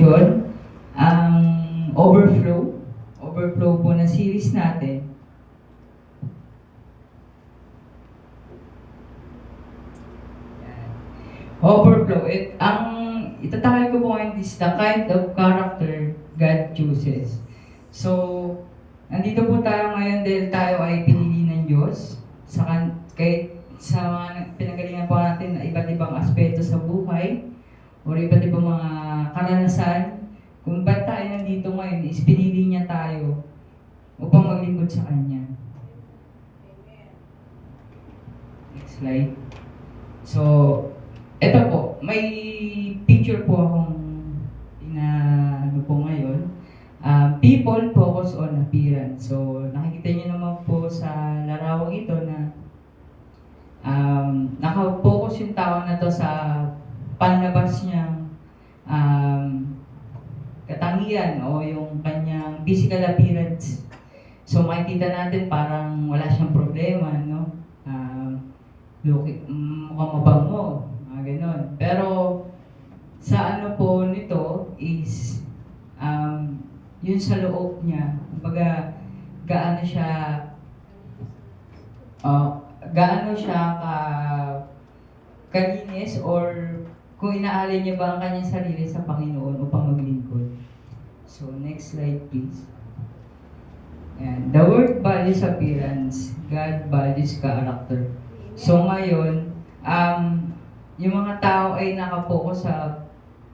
ngayon ang overflow po na series natin. Overflow. Ang itatakal ko po ngayon is the kind of character God chooses. So, nandito po tayo ngayon dahil tayo ay pinili ng Diyos kahit sa mga pinagalingan po natin na iba't ibang aspeto sa buhay o iba't ibang mga karanasan. Kung ba't tayo nandito ngayon is pinili niya tayo upang maglingkod sa Kanya. Next slide. So, eto po, may picture po akong ano po ngayon. People focus on appearance. So, nakikita niyo naman po sa larawang ito na naka-focus yung tao na to sa panlabas niyang katangian o yung kanyang physical appearance. So, makikita natin parang wala siyang problema, no? Mukhang mabango, ganon. Pero sa ano po nito is yun sa loob niya, kumbaga gaano siya kalinis or kung inaalay niya ba ang kanyang sarili sa Panginoon upang maglingkod. So next slide please. And the word values appearance, God values character. So ngayon, yung mga tao ay nakapokus sa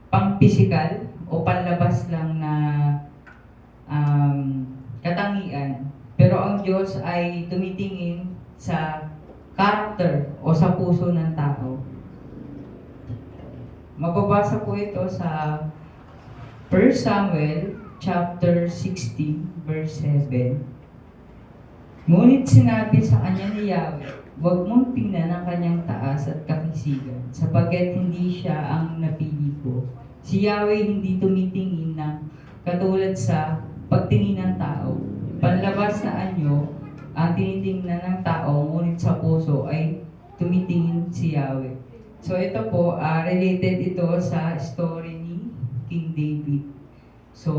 pang-physical o panlabas lang na katangian. Pero ang Diyos ay tumitingin sa character o sa puso ng tao. Mababasa po ito sa 1 Samuel chapter 16 verse 7. Ngunit sinabi sa kanya ni Yahweh, huwag mong tingnan ang kanyang taas at kakisigan, sapagkat hindi siya ang napili ko. Si Yahweh hindi tumitingin ng katulad sa pagtingin ng tao. Panlabas na anyo ang tinitingnan ng tao, ngunit sa puso ay tumitingin si Yahweh. So ito po, related ito sa story ni King David. So,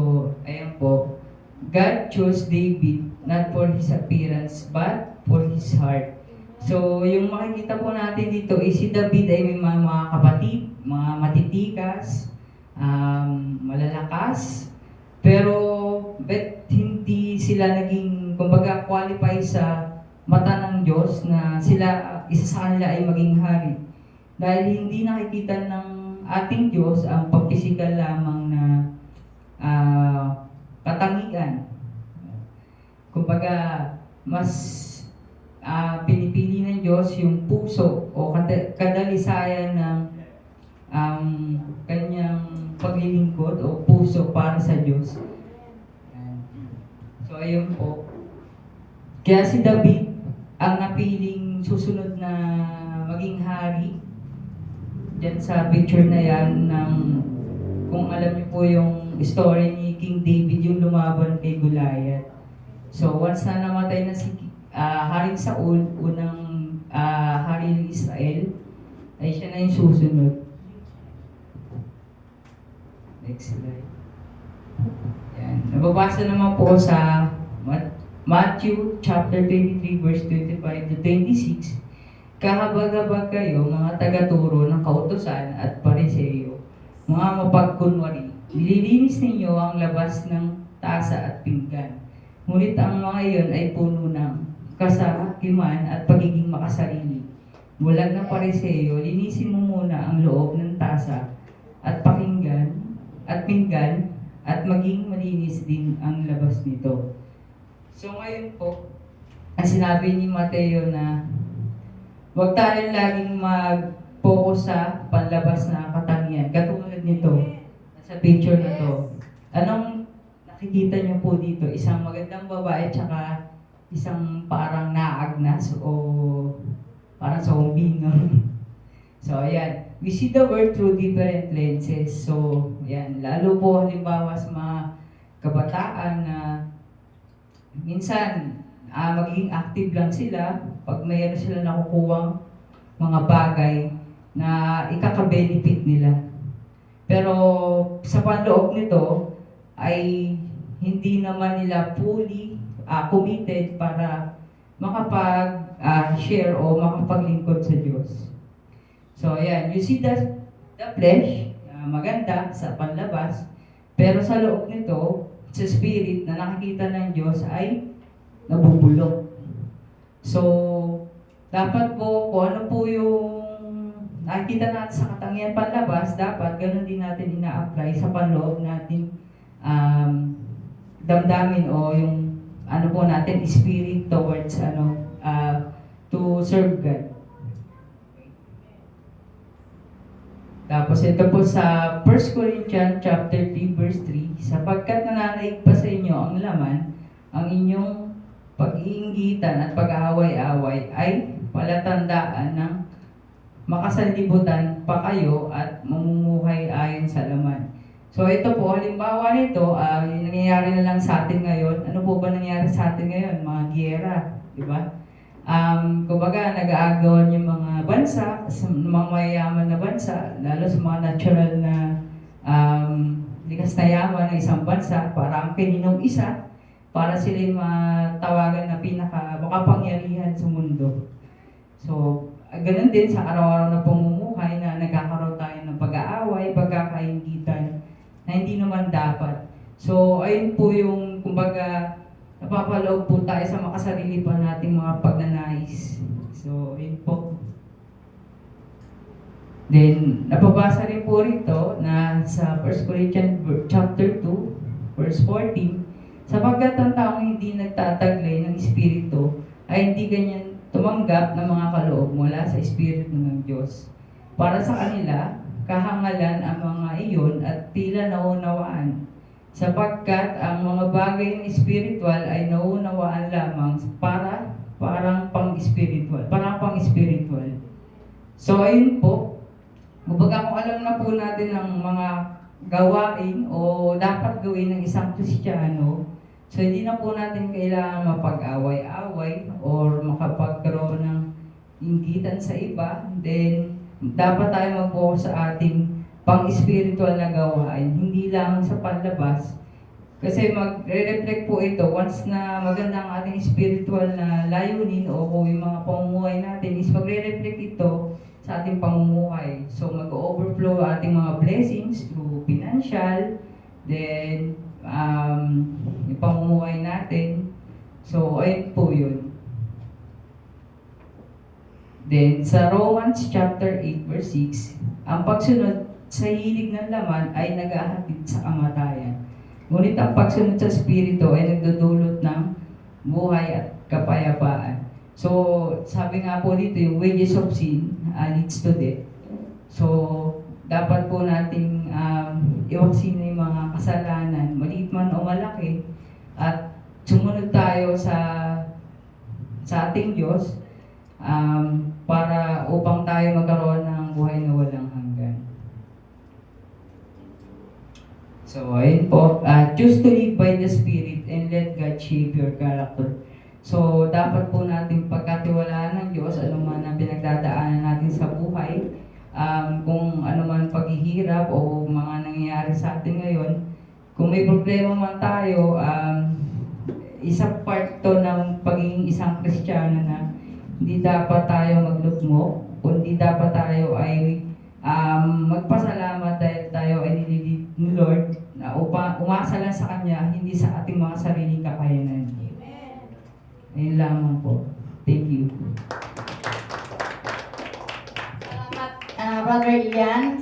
ayan po, God chose David not for his appearance but for his heart. So, yung makikita po natin dito is si David ay may mga kapatid, mga matitikas, malalakas, pero hindi sila naging, kumbaga, qualify sa mata ng Diyos na isa sa kanila ay maging hari. Dahil hindi nakikita ng ating Diyos ang pagpisikal lamang na katangian. Kumbaga, mas pinipili ng Diyos yung puso o kadalisayan ng kanyang paglilingkod o puso para sa Diyos. So, ayun po. Kaya si David ang napiling susunod na maging hari. Diyan sa picture na yan ng, kung alam niyo po yung story ni King David, yung lumaban kay Goliath. So, once na namatay na si Haring Saul, unang hari ng Israel, ay siya na yung susunod. Next slide. Yan. Nababasa naman po sa Matthew chapter 23 verse 25 to 26. Kahabag-habag kayo, mga tagaturo ng kautusan at pariseyo, mga mapagkunwari. Nililinis ninyo ang labas ng tasa at pinggan. Ngunit ang mga iyon ay puno ng kasakiman at pagiging makasarili. Bulag na pariseyo, linisin mo muna ang loob ng tasa at pinggan at maging malinis din ang labas nito. So ngayon po, ang sinabi ni Mateo na huwag tayo laging mag-focus sa panlabas na katangian. Katulad nito, sa picture na to. Anong nakikita niyo po dito? Isang magandang babae tsaka isang parang naagnas o parang zombie, no? So, ayan. We see the world through different lenses. So, ayan. Lalo po halimbawa sa mga kabataan na minsan magiging active lang sila pag mayroon sila nakukuhang mga bagay na ikaka-benefit nila. Pero sa panloob nito ay hindi naman nila fully committed para makapag-share o makapaglingkod sa Diyos. So, ayan, you see the flesh, maganda sa panlabas, pero sa loob nito, sa spirit na nakikita ng Diyos ay nabubulok. So, dapat po, kung ano po yung nakikita natin sa katangian panlabas, dapat ganun din natin ina-apply sa panloob natin damdamin o yung ano po natin, spirit towards to serve God. Tapos ito po sa 1 Corinthians chapter 3 verse 3, sapagkat nananaig pa sa inyo ang laman, ang inyong pag-iinggitan at pag-aaway-away ay palatandaan ng makasanlibutan pa kayo at mamumuhay ayon sa laman. So ito po, halimbawa nito, yung nangyayari na lang sa atin ngayon. Ano po ba nangyayari sa atin ngayon? Mga giyera, di ba? Kumbaga, nag-aagawan yung mga bansa, sa mga mayayaman na bansa, lalo sa mga natural na likas na yaman ng isang bansa, para ang kininong isa, para sila yung matawagan na makapangyarihan sa mundo. So, ganun din sa araw-araw na pamumuhay na nagkakaroon tayo ng pag-aaway, pagkakaingitan, na hindi naman dapat. So, ayun po yung, kumbaga, napapaloob po tayo sa makasarili pa nating mga pagnanais. So, ayun po. Then, napabasa rin po rito na sa 1 Corinthians chapter 2, verse 14, sapagkat ang taong hindi nagtataglay ng Espiritu ay hindi ganyan tumanggap ng mga kaloob mula sa Espiritu ng Diyos. Para sa kanila, kahangalan ang mga iyon at tila naunawaan, sapagkat ang mga bagay ng spiritual ay naunawaan lamang parang pang-spiritual. So ayun po, kumbaga kung alam na po natin ang mga gawain o dapat gawin ng isang Kristiyano, so hindi na po natin kailangan mapag-away-away or makapagkaroon ng inggitan sa iba. Then, dapat tayo mag-focus sa ating pang-spiritual na gawain, hindi lang sa panlabas. Kasi magre-reflect po ito once na maganda ang ating spiritual na layunin o kung yung mga pamumuhay natin is magre-reflect ito sa ating pamumuhay. So, mag-overflow ating mga blessings through financial, then, yung pamumuhay natin. So, ayun po yun. Then, sa Romans chapter 8 verse 6, ang pagsunod sa hilig ng laman ay naghahatid sa kamatayan. Ngunit ang pagsunod sa Espiritu ay nagdudulot ng buhay at kapayapaan. So, sabi nga po dito, yung wages of sin leads to death. So, dapat po nating iwaksin na yung mga kasalanan, maliit man o malaki, at sumunod tayo sa ating Diyos para upang tayo magkaroon ng buhay na walang hanggan. So, ayun po, choose to live by the Spirit and let God shape your character. So, dapat po natin pagkatiwalaan ng Diyos, ano man ang pinagdadaanan natin sa buhay, kung ano man paghihirap o mga nangyayari sa atin ngayon, kung may problema man tayo, isang part to ng pagiging isang Kristiyano na hindi dapat tayo maglugmok, kundi dapat tayo ay magpasalamat dahil tayo ay nililid ni Lord na umasa lang sa Kanya, hindi sa ating mga sariling kakayanan. Ayun lamang po. Thank you. Salamat, Brother Ian.